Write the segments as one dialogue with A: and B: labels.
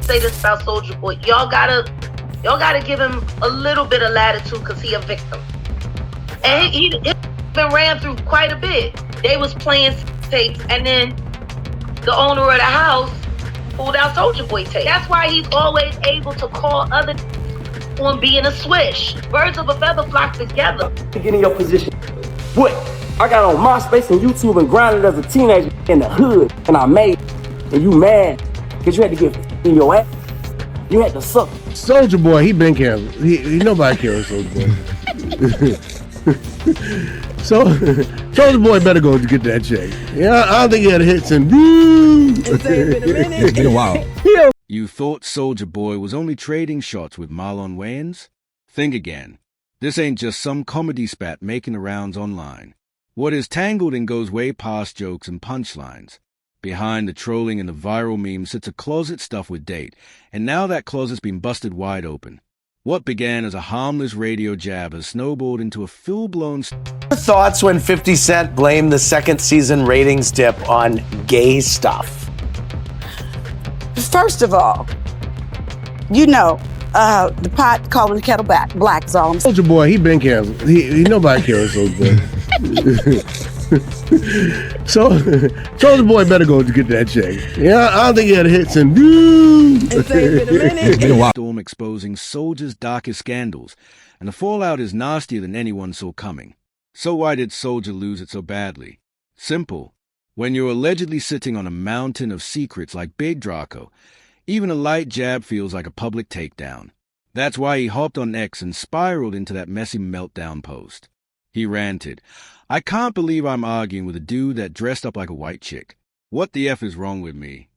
A: say this about Soulja Boy. Y'all gotta give him a little bit of latitude because he a victim. And he been ran through quite a bit. They was playing tapes, and then the owner of the house pulled out Soulja Boy tape. That's why he's always able to call other on being a swish. Birds of a feather flock together.
B: Get in your position. What? I got on MySpace and YouTube and grinded as a teenager in the hood, and I made it. And you mad because you had to get in your ass. You had to suck.
C: Soulja Boy, he been canceled. Nobody cares Soulja Boy. So Soulja Boy better go get that check. Yeah, I don't think he had hits and
D: It's been a while.
E: You thought Soulja Boy was only trading shots with Marlon Wayans? Think again. This ain't just some comedy spat making the rounds online. What is tangled and goes way past jokes and punchlines. Behind the trolling and the viral memes sits a closet stuffed with date, and now that closet's been busted wide open. What began as a harmless radio jab has snowballed into a full-blown...
F: Thoughts when 50 Cent blamed the second season ratings dip on gay stuff?
G: First of all, the pot calling the kettle black is all I'm saying.
C: Soulja Boy, he been canceled. Nobody cares Soulja Boy. So Soulja Boy better go get that check. Yeah, I don't think he had hits and
D: It's been a while.
E: Storm exposing Soulja's darkest scandals, and the fallout is nastier than anyone saw coming. So why did Soulja lose it so badly? Simple. When you're allegedly sitting on a mountain of secrets like Big Draco, even a light jab feels like a public takedown. That's why he hopped on X and spiraled into that messy meltdown post. He ranted, "I can't believe I'm arguing with a dude that dressed up like a white chick. What the F is wrong with me?"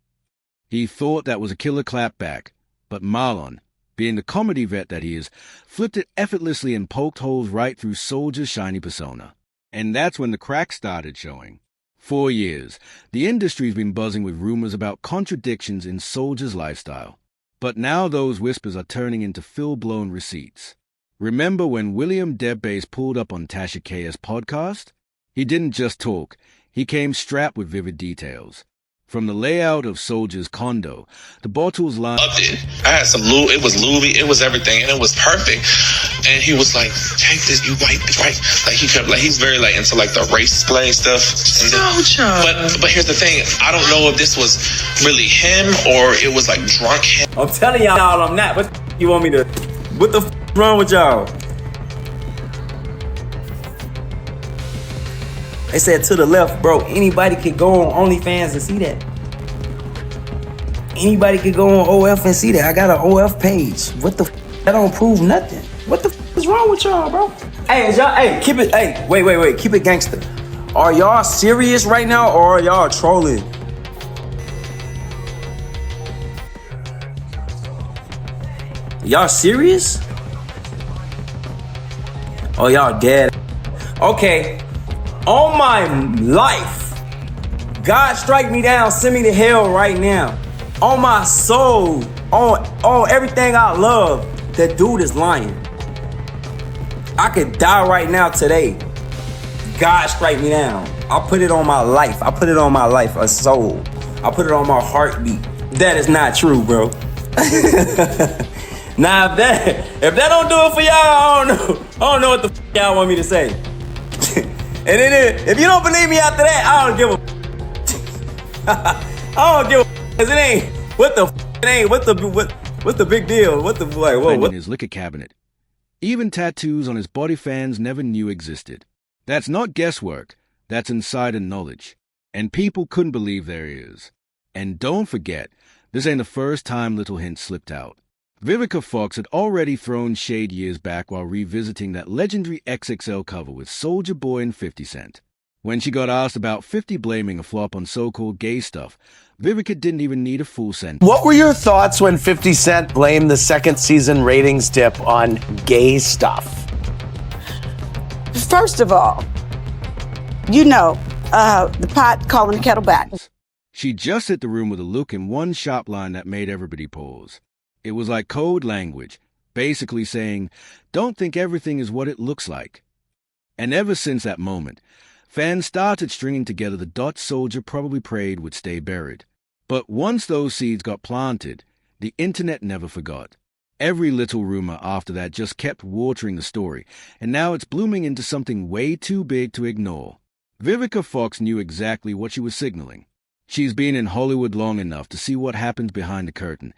E: He thought that was a killer clapback, but Marlon, being the comedy vet that he is, flipped it effortlessly and poked holes right through Soulja's shiny persona. And that's when the cracks started showing. For years, the industry's been buzzing with rumors about contradictions in Soulja's lifestyle. But now those whispers are turning into full-blown receipts. Remember when William Debbase pulled up on Tasha K's podcast? He didn't just talk, he came strapped with vivid details. From the layout of Soulja's condo, the bottles line...
H: Loved it. I had some Louis, it was Louis, it was everything, and it was perfect. And he was like, take this, you white, right? Like he kept, like he's very like into like the race play stuff. Soulja. But here's the thing, I don't know if this was really him or it was like drunk him.
B: I'm telling y'all I'm not. What you want me to... What the wrong with y'all? They said to the left, bro, anybody could go on OnlyFans and see that. Anybody could go on OF and see that. I got an OF page. What the that don't prove nothing. What the is wrong with y'all, bro? Hey, keep it, wait, keep it gangster. Are y'all serious right now or are y'all trolling? Y'all serious? Oh, y'all dead. Okay. On my life, God strike me down, send me to hell right now. On my soul, on everything I love, that dude is lying. I could die right now today. God strike me down. I put it on my life. I put it on my life, a soul. I put it on my heartbeat. That is not true, bro. Now, if that don't do it for y'all, I don't know what the y'all want me to say. And then if you don't believe me after that, I don't give a I don't give a cause it ain't what's the big deal? What the like what
E: in his liquor cabinet. Even tattoos on his body fans never knew existed. That's not guesswork, that's insider knowledge. And people couldn't believe there is. And don't forget, this ain't the first time little hints slipped out. Vivica Fox had already thrown shade years back while revisiting that legendary XXL cover with Soulja Boy and 50 Cent. When she got asked about 50 blaming a flop on so-called gay stuff, Vivica didn't even need a full sentence.
F: What were your thoughts when 50 Cent blamed the second season ratings dip on gay stuff?
G: First of all, the pot calling the kettle black.
E: She just hit the room with a look and one sharp line that made everybody pause. It was like code language, basically saying, don't think everything is what it looks like. And ever since that moment, fans started stringing together the dots Soulja probably prayed would stay buried. But once those seeds got planted, The internet never forgot. Every little rumor after that just kept watering the story, and now it's blooming into something way too big to ignore. Vivica Fox knew exactly what she was signaling. She's been in Hollywood long enough to see what happens behind the curtain,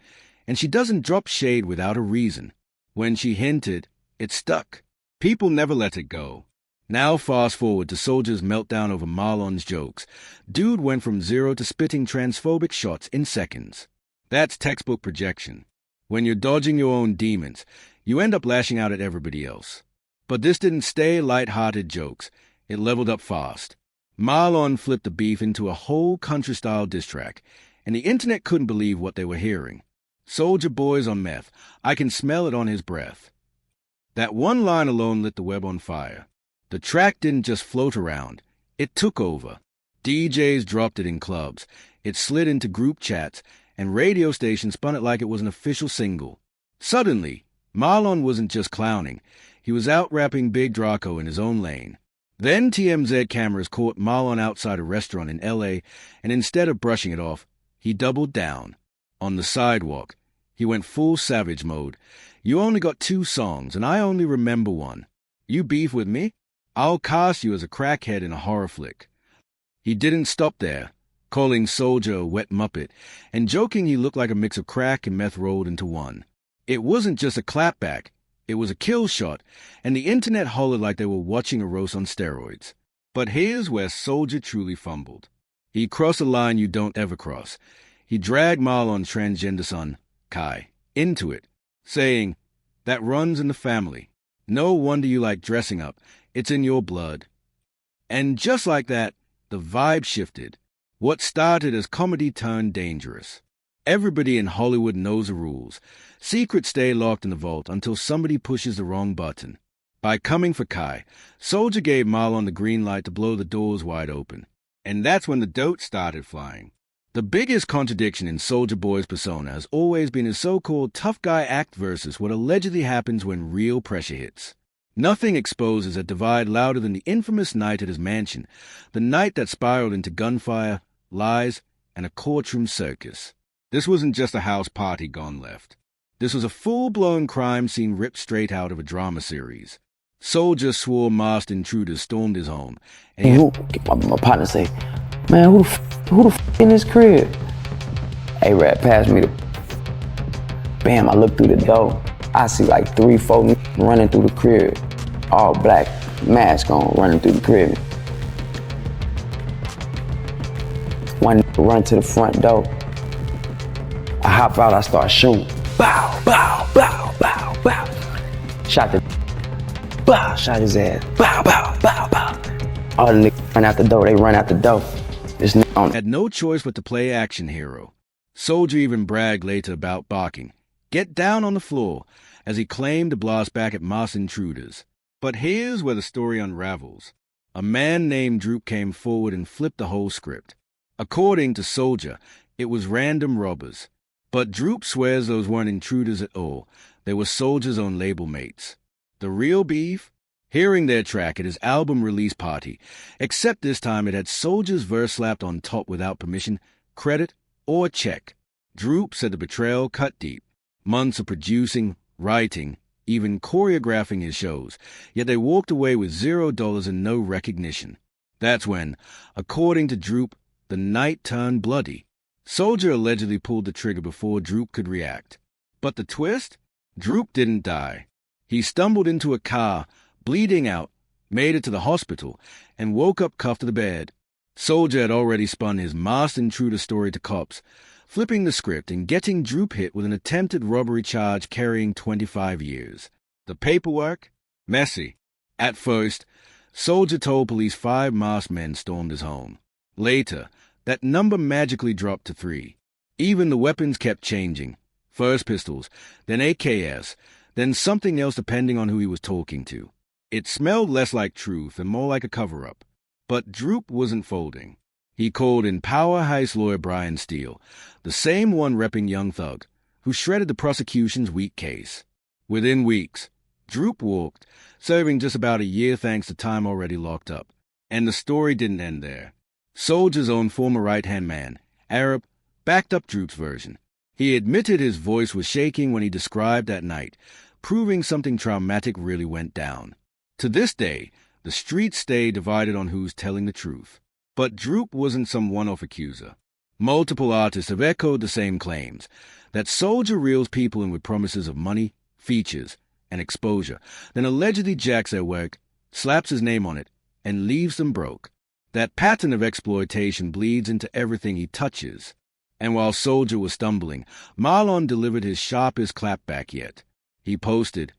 E: and she doesn't drop shade without a reason. When she hinted, it stuck. People never let it go. Now fast forward to Soulja's meltdown over Marlon's jokes. Dude went from zero to spitting transphobic shots in seconds. That's textbook projection. When you're dodging your own demons, you end up lashing out at everybody else. But this didn't stay light-hearted jokes. It leveled up fast. Marlon flipped the beef into a whole country-style diss track, and the internet couldn't believe what they were hearing. Soulja Boy's on meth. I can smell it on his breath. That one line alone lit the web on fire. The track didn't just float around. It took over. DJs dropped it in clubs. It slid into group chats, and radio stations spun it like it was an official single. Suddenly, Marlon wasn't just clowning. He was out rapping Big Draco in his own lane. Then TMZ cameras caught Marlon outside a restaurant in L.A., and instead of brushing it off, he doubled down. On the sidewalk, he went full savage mode. You only got 2 songs, and I only remember one. You beef with me? I'll cast you as a crackhead in a horror flick. He didn't stop there, calling Soulja a wet muppet, and joking he looked like a mix of crack and meth rolled into one. It wasn't just a clapback, it was a kill shot, and the internet hollered like they were watching a roast on steroids. But here's where Soulja truly fumbled. He crossed a line you don't ever cross. He dragged Marlon's transgender son, Kai, into it, saying, "That runs in the family. No wonder you like dressing up. It's in your blood." And just like that, the vibe shifted. What started as comedy turned dangerous. Everybody in Hollywood knows the rules. Secrets stay locked in the vault until somebody pushes the wrong button. By coming for Kai, Soulja gave Marlon the green light to blow the doors wide open. And that's when the dope started flying. The biggest contradiction in Soulja Boy's persona has always been his so-called tough guy act versus what allegedly happens when real pressure hits. Nothing exposes a divide louder than the infamous night at his mansion, the night that spiraled into gunfire, lies, and a courtroom circus. This wasn't just a house party gone left. This was a full-blown crime scene ripped straight out of a drama series. Soulja swore masked intruders stormed his home. And
I: my partner say, "Man, who the f in this crib?" A-Rap passed me the... Bam, I look through the door. I see like 3, 4 running through the crib. All black, mask on, running through the crib. One run to the front door. I hop out, I start shooting. Bow, bow, bow, bow, bow. Shot the... Bow, shot his ass. Bow, bow, bow, bow. All the niggas run out the door, they run out the door. This nigga on...
E: Had no choice but to play action hero. Soulja even bragged later about barking, "Get down on the floor," as he claimed to blast back at masked intruders. But here's where the story unravels. A man named Droop came forward and flipped the whole script. According to Soulja, it was random robbers. But Droop swears those weren't intruders at all. They were Soulja's own label mates. The real beef? Hearing their track at his album release party, except this time it had Soulja's verse slapped on top without permission, credit, or check. Droop said the betrayal cut deep. Months of producing, writing, even choreographing his shows, yet they walked away with $0 and no recognition. That's when, according to Droop, the night turned bloody. Soulja allegedly pulled the trigger before Droop could react. But the twist? Droop didn't die. He stumbled into a car, bleeding out, made it to the hospital, and woke up cuffed to the bed. Soulja had already spun his masked intruder story to cops, flipping the script and getting Droop hit with an attempted robbery charge carrying 25 years. The paperwork? Messy. At first, Soulja told police 5 masked men stormed his home. Later, that number magically dropped to 3. Even the weapons kept changing. First pistols, then AKs, then something else depending on who he was talking to. It smelled less like truth and more like a cover-up. But Droop wasn't folding. He called in Power Heist lawyer Brian Steele, the same one repping Young Thug, who shredded the prosecution's weak case. Within weeks, Droop walked, serving just about a year thanks to time already locked up. And the story didn't end there. Soulja's own former right-hand man, Arab, backed up Droop's version. He admitted his voice was shaking when he described that night, proving something traumatic really went down. To this day, the streets stay divided on who's telling the truth. But Droop wasn't some one-off accuser. Multiple artists have echoed the same claims, that Soulja reels people in with promises of money, features, and exposure, then allegedly jacks their work, slaps his name on it, and leaves them broke. That pattern of exploitation bleeds into everything he touches. And while Soulja was stumbling, Marlon delivered his sharpest clapback yet. He posted,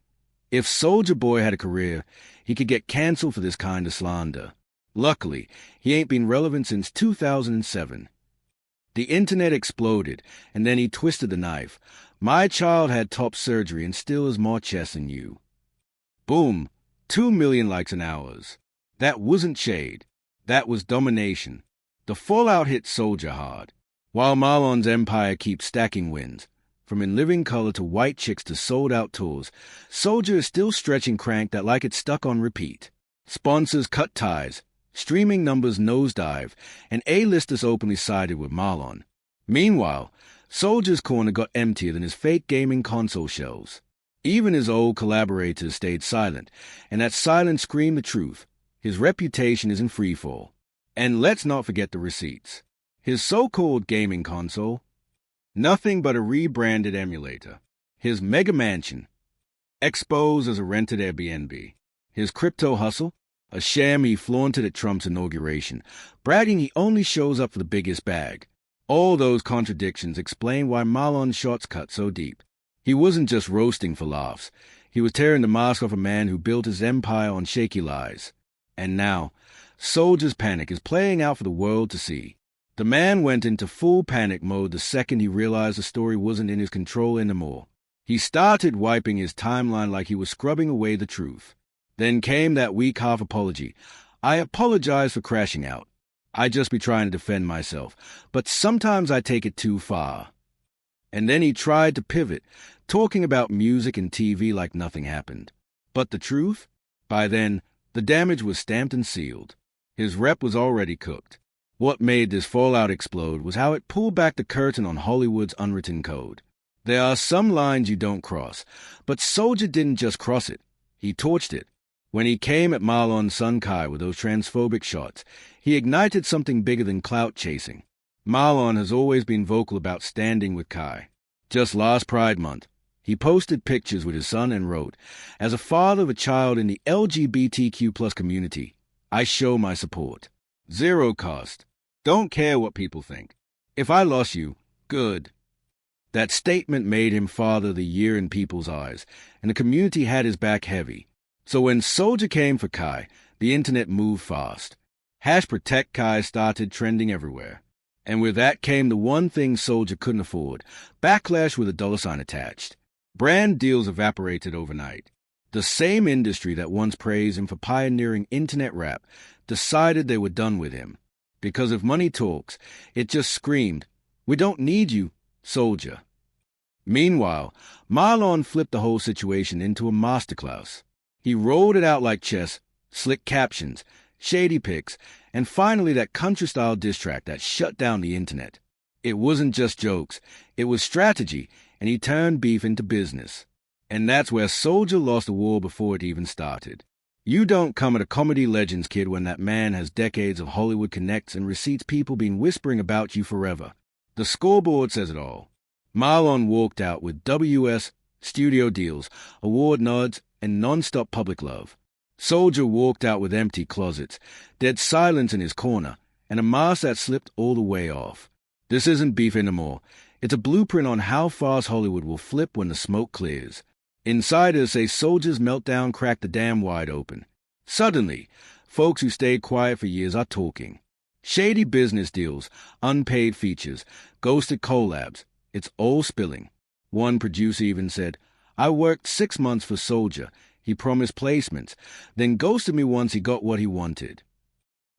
E: "If Soulja Boy had a career, he could get canceled for this kind of slander. Luckily, he ain't been relevant since 2007. The internet exploded, and then he twisted the knife. My child had top surgery and still has more chest than you." Boom, 2 million likes and hours. That wasn't shade. That was domination. The fallout hit Soulja hard. While Marlon's empire keeps stacking wins, from In Living Color to White Chicks to sold-out tours, Soulja is still stretching crank that like it's stuck on repeat. Sponsors cut ties, streaming numbers nosedive, and A-listers openly sided with Marlon. Meanwhile, Soulja's corner got emptier than his fake gaming console shelves. Even his old collaborators stayed silent, and that silence screamed the truth. His reputation is in freefall. And let's not forget the receipts. His so-called gaming console, nothing but a rebranded emulator. His mega mansion, exposed as a rented Airbnb. His crypto hustle, a sham he flaunted at Trump's inauguration, bragging he only shows up for the biggest bag. All those contradictions explain why Marlon's shots cut so deep. He wasn't just roasting for laughs. He was tearing the mask off a man who built his empire on shaky lies. And now, Soulja's panic is playing out for the world to see. The man went into full panic mode the second he realized the story wasn't in his control anymore. He started wiping his timeline like he was scrubbing away the truth. Then came that weak half apology. "I apologize for crashing out. I just be trying to defend myself, but sometimes I take it too far." And then he tried to pivot, talking about music and TV like nothing happened. But the truth? By then, the damage was stamped and sealed. His rep was already cooked. What made this fallout explode was how it pulled back the curtain on Hollywood's unwritten code. There are some lines you don't cross, but Soulja didn't just cross it. He torched it. When he came at Marlon's son Kai with those transphobic shots, he ignited something bigger than clout chasing. Marlon has always been vocal about standing with Kai. Just last Pride Month, he posted pictures with his son and wrote, "As a father of a child in the LGBTQ+ community, I show my support. Zero cost. Don't care what people think. If I lost you, good." That statement made him Father of the Year in people's eyes, and the community had his back heavy. So when Soulja came for Kai, the internet moved fast. #ProtectKai started trending everywhere. And with that came the one thing Soulja couldn't afford, backlash with a $sign attached. Brand deals evaporated overnight. The same industry that once praised him for pioneering internet rap decided they were done with him. Because if money talks, it just screamed, "We don't need you, Soulja." Meanwhile, Marlon flipped the whole situation into a masterclass. He rolled it out like chess, slick captions, shady pics, and finally that country-style diss track that shut down the internet. It wasn't just jokes, it was strategy, and he turned beef into business. And that's where Soulja lost the war before it even started. You don't come at a comedy legends kid when that man has decades of Hollywood connects and receipts people been whispering about you forever. The scoreboard says it all. Marlon walked out with WS, studio deals, award nods, and non-stop public love. Soulja walked out with empty closets, dead silence in his corner, and a mask that slipped all the way off. This isn't beef anymore. It's a blueprint on how fast Hollywood will flip when the smoke clears. Insiders say Soulja's meltdown cracked the dam wide open. Suddenly, folks who stayed quiet for years are talking. Shady business deals, unpaid features, ghosted collabs. It's all spilling. One producer even said, "I worked 6 months for Soulja. He promised placements, then ghosted me once he got what he wanted."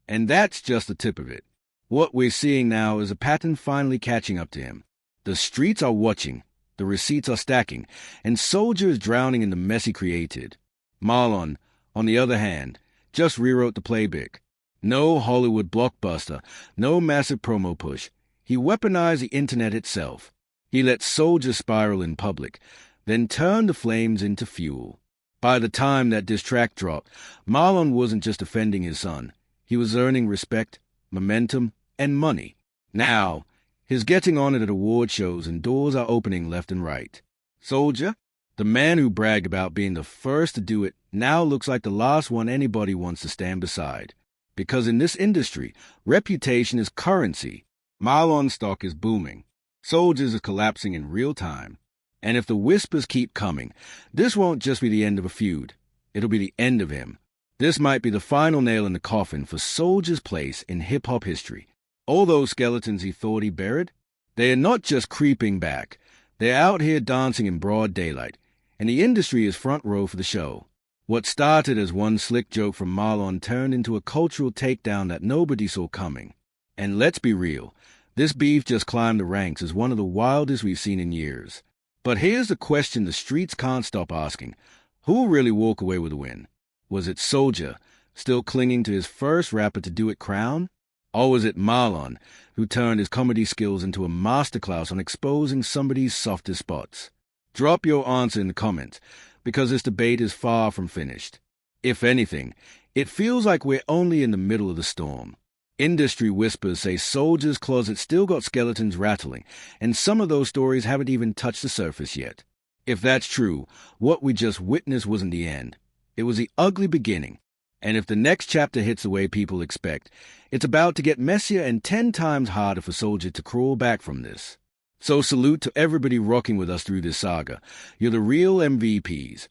E: And that's just the tip of it. What we're seeing now is a pattern finally catching up to him. The streets are watching. The receipts are stacking, and Soulja is drowning in the mess he created. Marlon, on the other hand, just rewrote the playbook. No Hollywood blockbuster, no massive promo push. He weaponized the internet itself. He let Soulja spiral in public, then turned the flames into fuel. By the time that diss track dropped, Marlon wasn't just offending his son. He was earning respect, momentum, and money. Now, he's getting on it at award shows and doors are opening left and right. Soulja, the man who bragged about being the first to do it, now looks like the last one anybody wants to stand beside. Because in this industry, reputation is currency. Marlon's stock is booming. Soulja's is collapsing in real time. And if the whispers keep coming, this won't just be the end of a feud. It'll be the end of him. This might be the final nail in the coffin for Soulja's place in hip-hop history. All those skeletons he thought he buried, they are not just creeping back. They're out here dancing in broad daylight, and the industry is front row for the show. What started as one slick joke from Marlon turned into a cultural takedown that nobody saw coming. And let's be real, this beef just climbed the ranks as one of the wildest we've seen in years. But here's the question the streets can't stop asking. Who will really walk away with a win? Was it Soulja, still clinging to his first rapper to do it crown? Or was it Marlon, who turned his comedy skills into a masterclass on exposing somebody's softest spots? Drop your answer in the comments, because this debate is far from finished. If anything, it feels like we're only in the middle of the storm. Industry whispers say Soulja's closet still got skeletons rattling, and some of those stories haven't even touched the surface yet. If that's true, what we just witnessed wasn't the end. It was the ugly beginning. And if the next chapter hits the way people expect, it's about to get messier and 10 times harder for Soulja to crawl back from this. So salute to everybody rocking with us through this saga. You're the real MVPs.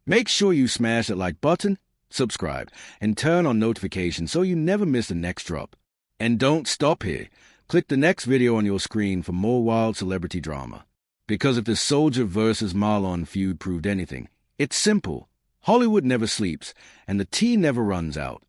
E: Make sure you smash that like button, subscribe, and turn on notifications so you never miss the next drop. And don't stop here. Click the next video on your screen for more wild celebrity drama. Because if the Soulja versus Marlon feud proved anything, it's simple. Hollywood never sleeps, and the tea never runs out.